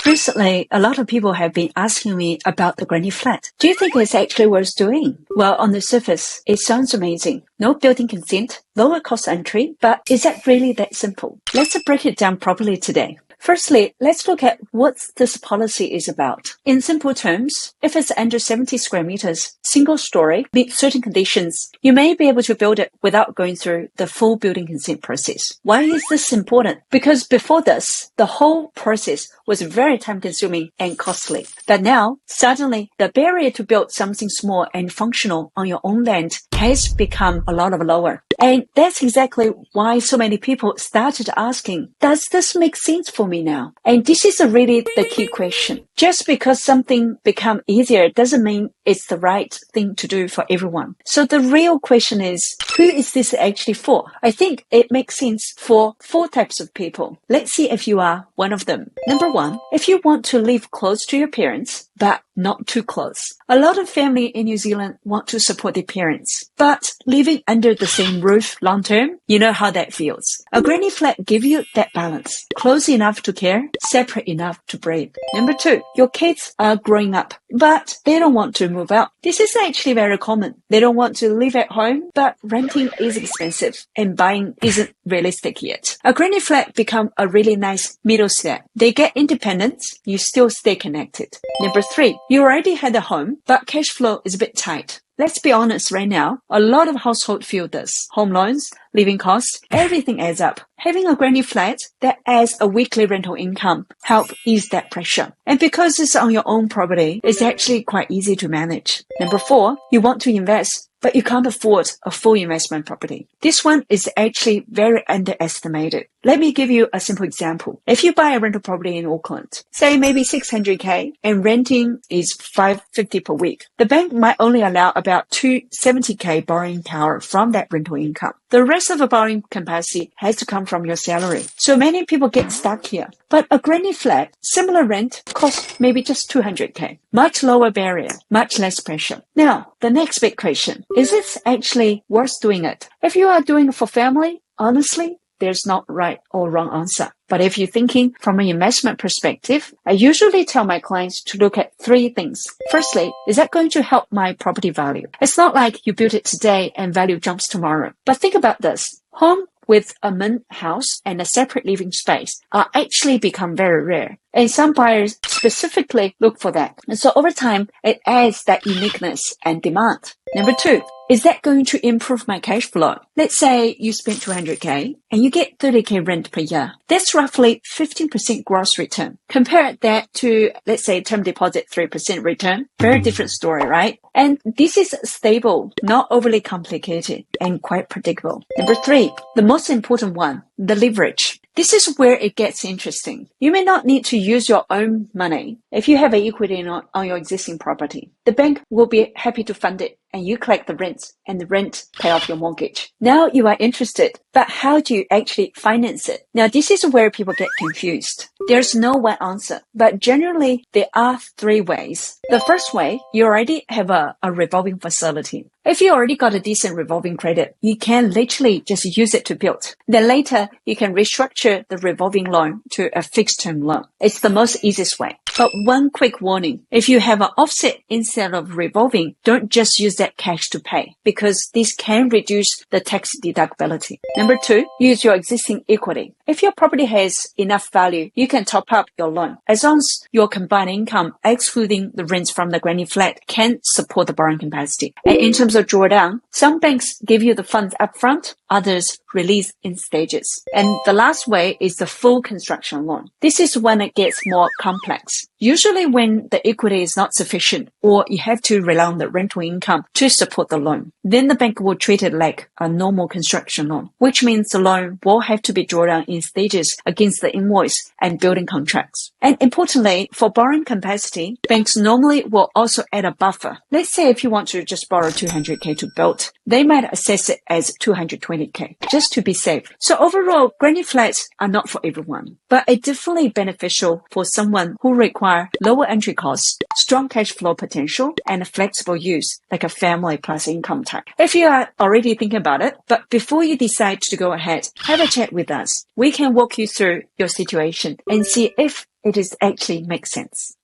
Recently, a lot of people have been asking me about the granny flat. Do you think it's actually worth doing? Well, on the surface, it sounds amazing. No building consent, lower cost entry, but is that really that simple? Let's break it down properly today. Firstly, let's look at what this policy is about. In simple terms, if it's under 70 square meters, single story, meet certain conditions, you may be able to build it without going through the full building consent process. Why is this important? Because before this, the whole process was very time consuming and costly. But now, suddenly, the barrier to build something small and functional on your own land has become a lot lower. And that's exactly why so many people started asking, does this make sense for me now? And this is really the key question. Just because something become easier doesn't mean it's the right thing to do for everyone. So the real question is, who is this actually for? I think it makes sense for 4 types of people. Let's see if you are one of them. Number 1, if you want to live close to your parents, but not too close. A lot of family in New Zealand want to support their parents, but living under the same roof long term, you know how that feels. A granny flat gives you that balance. Close enough to care, separate enough to breathe. Number 2, your kids are growing up, but they don't want to move out. This is actually very common. They don't want to live at home, but renting is expensive and buying isn't realistic yet. A granny flat become a really nice middle step. They get independence, you still stay connected. Number 3, you already had a home, but cash flow is a bit tight. Let's be honest right now, a lot of households feel this. Home loans, living costs, everything adds up. Having a granny flat that adds a weekly rental income help ease that pressure. And because it's on your own property, it's actually quite easy to manage. Number 4, you want to invest, but you can't afford a full investment property. This one is actually very underestimated. Let me give you a simple example. If you buy a rental property in Auckland, say maybe 600k and renting is $550 per week, the bank might only allow about 270k borrowing power from that rental income. The rest of the borrowing capacity has to come from your salary. So many people get stuck here. But a granny flat, similar rent, costs maybe just 200k. Much lower barrier, much less pressure. Now, the next big question, is it actually worth doing it? If you are doing it for family, honestly, there's not right or wrong answer. But if you're thinking from an investment perspective, I usually tell my clients to look at 3 things. Firstly, is that going to help my property value? It's not like you build it today and value jumps tomorrow. But think about this. Home with a main house and a separate living space are actually become very rare. And some buyers specifically look for that. And so over time, it adds that uniqueness and demand. Number 2, is that going to improve my cash flow? Let's say you spend 200k and you get 30k rent per year. That's roughly 15% gross return. Compare that to, let's say, term deposit 3% return. Very different story, right? And this is stable, not overly complicated, and quite predictable. Number 3, the most important one, the leverage. This is where it gets interesting. You may not need to use your own money if you have an equity on your existing property. The bank will be happy to fund it and you collect the rent and the rent pay off your mortgage. Now you are interested, but how do you actually finance it? Now this is where people get confused. There's no one answer, but generally there are 3 ways. The first way, you already have a revolving facility. If you already got a decent revolving credit, you can literally just use it to build. Then later, you can restructure the revolving loan to a fixed term loan. It's the most easiest way. But one quick warning, if you have an offset instead of revolving, don't just use that cash to pay because this can reduce the tax deductibility. Number 2, use your existing equity. If your property has enough value, you can top up your loan. As long as your combined income, excluding the rents from the granny flat, can support the borrowing capacity. And in terms of drawdown, some banks give you the funds upfront, others release in stages. And the last way is the full construction loan. This is when it gets more complex. Usually when the equity is not sufficient or you have to rely on the rental income to support the loan, then the bank will treat it like a normal construction loan, which means the loan will have to be drawn down in stages against the invoice and building contracts. And importantly, for borrowing capacity, banks normally will also add a buffer. Let's say if you want to just borrow 200k to build, they might assess it as 220k just to be safe. So overall, granny flats are not for everyone, but it's definitely beneficial for someone who require lower entry costs, strong cash flow potential, and a flexible use like a family plus income type. If you are already thinking about it, but before you decide to go ahead, have a chat with us. We can walk you through your situation and see if it is actually makes sense.